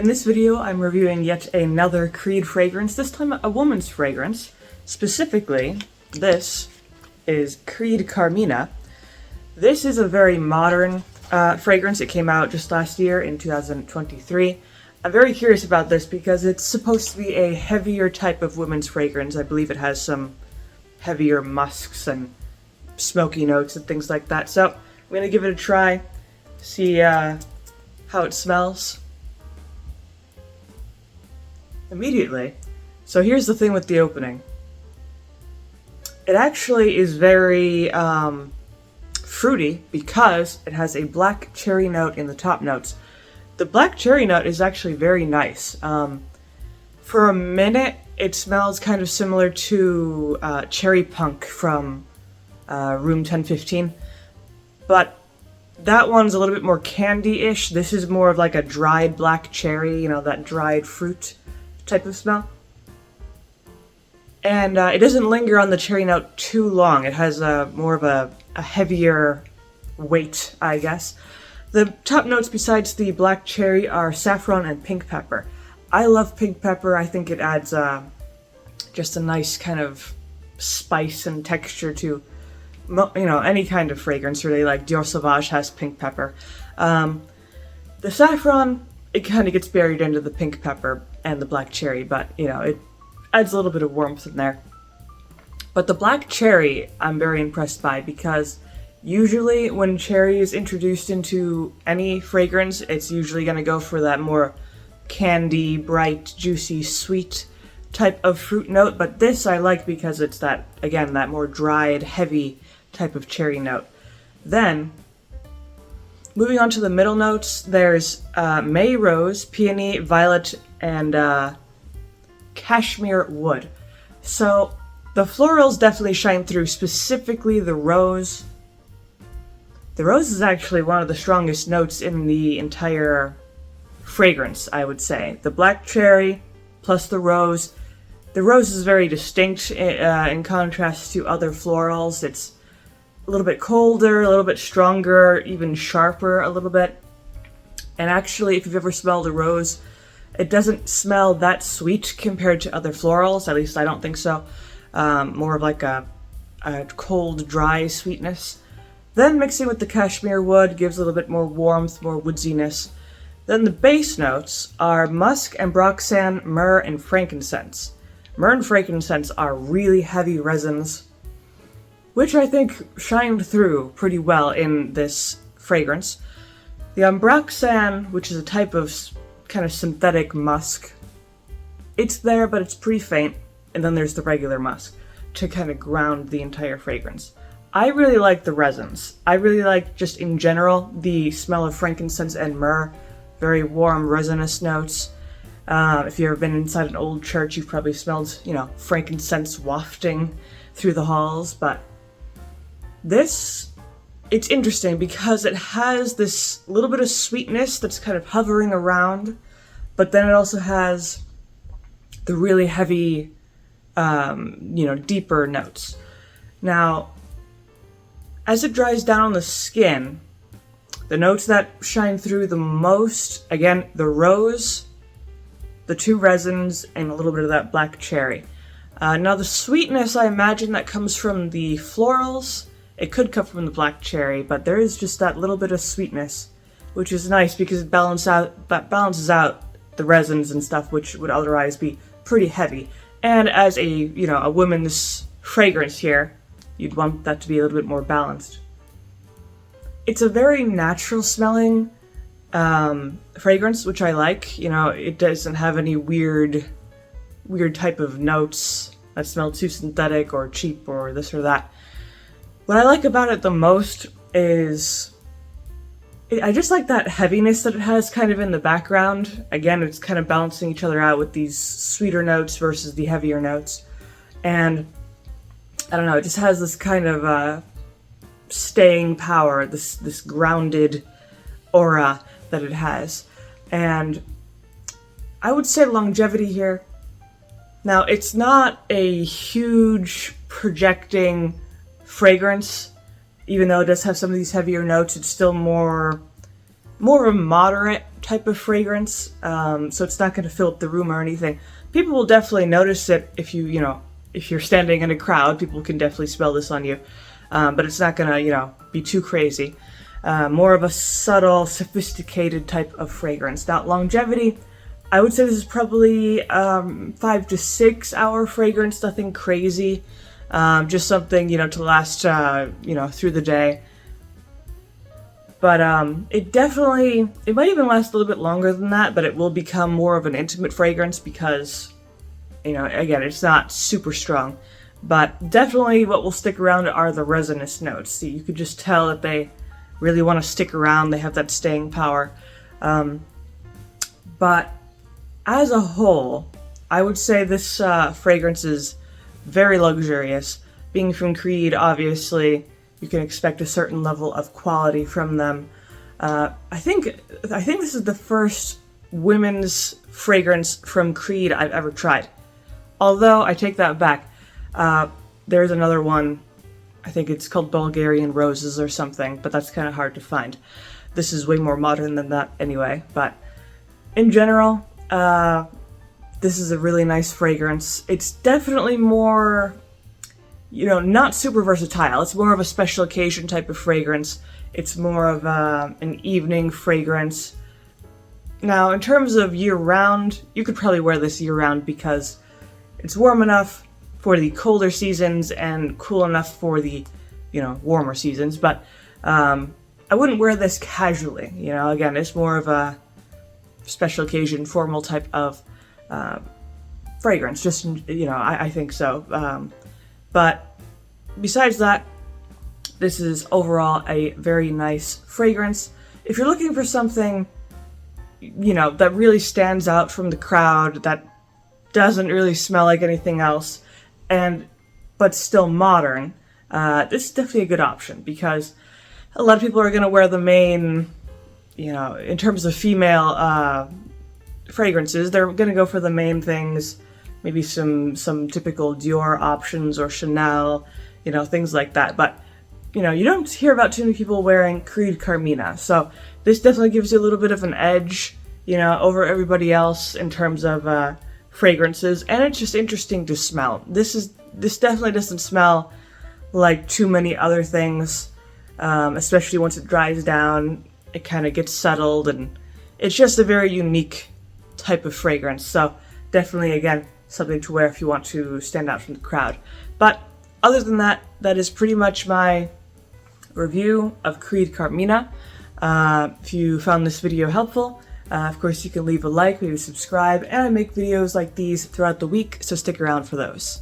In this video, I'm reviewing yet another Creed fragrance, this time a woman's fragrance. Specifically, this is Creed Carmina. This is a very modern fragrance. It came out just last year in 2023. I'm very curious about this because it's supposed to be a heavier type of women's fragrance. I believe it has some heavier musks and smoky notes and things like that. So I'm going to give it a try, see how it smells. Immediately. So here's the thing with the opening. It actually is very fruity because it has a black cherry note in the top notes. The black cherry note is actually very nice. For a minute, it smells kind of similar to Cherry Punk from Room 1015, but that one's a little bit more candy-ish. This is more of like a dried black cherry, you know, that dried fruit type of smell. And it doesn't linger on the cherry note too long. It has more of a heavier weight, I guess. The top notes besides the black cherry are saffron and pink pepper. I love pink pepper. I think it adds just a nice kind of spice and texture to, you know, any kind of fragrance really. Like Dior Sauvage has pink pepper. The saffron, it kind of gets buried into the pink pepper and the black cherry, but you know, it adds a little bit of warmth in there. But the black cherry I'm very impressed by because usually when cherry is introduced into any fragrance, it's usually going to go for that more candy, bright, juicy, sweet type of fruit note. But this I like because it's that, again, that more dried, heavy type of cherry note. Then, moving on to the middle notes, there's May Rose, Peony, Violet, and Cashmere Wood. So the florals definitely shine through, specifically the rose. The rose is actually one of the strongest notes in the entire fragrance, I would say. The black cherry plus the rose. The rose is very distinct in contrast to other florals. It's a little bit colder, a little bit stronger, even sharper a little bit. And actually, if you've ever smelled a rose, it doesn't smell that sweet compared to other florals. At least I don't think so. More of like a cold, dry sweetness. Then mixing with the cashmere wood gives a little bit more warmth, more woodsiness. Then the base notes are musk, ambroxan, myrrh, and frankincense. Myrrh and frankincense are really heavy resins, which I think shined through pretty well in this fragrance. The ambroxan, which is a type of kind of synthetic musk, it's there, but it's pretty faint. And then there's the regular musk to kind of ground the entire fragrance. I really like the resins. I really like, just in general, the smell of frankincense and myrrh. Very warm, resinous notes. If you've ever been inside an old church, you've probably smelled, you know, frankincense wafting through the halls. But this, it's interesting because it has this little bit of sweetness that's kind of hovering around, but then it also has the really heavy, you know, deeper notes. Now, as it dries down on the skin, the notes that shine through the most, again, the rose, the two resins, and a little bit of that black cherry. Now the sweetness, I imagine that comes from the florals. It could come from the black cherry, but there is just that little bit of sweetness, which is nice because it balances out the resins and stuff, which would otherwise be pretty heavy. And as a, you know, a woman's fragrance here, you'd want that to be a little bit more balanced. It's a very natural smelling fragrance, which I like. You know, it doesn't have any weird type of notes that smell too synthetic or cheap or this or that. What I like about it the most is I just like that heaviness that it has kind of in the background. Again, it's kind of balancing each other out with these sweeter notes versus the heavier notes. And I don't know, it just has this kind of staying power, this grounded aura that it has. And I would say longevity here. Now, it's not a huge projecting fragrance. Even though it does have some of these heavier notes, it's still more more of a moderate type of fragrance, so it's not going to fill up the room or anything. People will definitely notice it if if you're standing in a crowd. People can definitely smell this on you, but it's not going to, be too crazy. More of a subtle, sophisticated type of fragrance. Now, longevity, I would say this is probably 5 to 6 hour fragrance, nothing crazy. Just something, to last, through the day. But it might even last a little bit longer than that, but it will become more of an intimate fragrance because, again, it's not super strong. But definitely what will stick around are the resinous notes. See, you could just tell that they really want to stick around. They have that staying power. But as a whole, I would say this fragrance is very luxurious. Being from Creed, obviously, you can expect a certain level of quality from them. I think this is the first women's fragrance from Creed I've ever tried. Although, I take that back. There's another one, I think it's called Bulgarian Roses or something, but that's kind of hard to find. This is way more modern than that anyway, but in general, this is a really nice fragrance. It's definitely more, not super versatile. It's more of a special occasion type of fragrance. It's more of an evening fragrance. Now, in terms of year-round, you could probably wear this year-round because it's warm enough for the colder seasons and cool enough for the, warmer seasons. But I wouldn't wear this casually. Again, it's more of a special occasion, formal type of fragrance. Just, I think so. But besides that, this is overall a very nice fragrance. If you're looking for something, that really stands out from the crowd, that doesn't really smell like anything else, but still modern, this is definitely a good option because a lot of people are going to wear the main, in terms of female fragrances, they're going to go for the main things, maybe some typical Dior options or Chanel, things like that. But, you don't hear about too many people wearing Creed Carmina. So this definitely gives you a little bit of an edge, over everybody else in terms of fragrances. And it's just interesting to smell. This definitely doesn't smell like too many other things, especially once it dries down. It kind of gets settled, and it's just a very unique type of fragrance. So definitely, again, something to wear if you want to stand out from the crowd. But other than that, that is pretty much my review of Creed Carmina. If you found this video helpful, of course you can leave a like, maybe subscribe, and I make videos like these throughout the week, so stick around for those.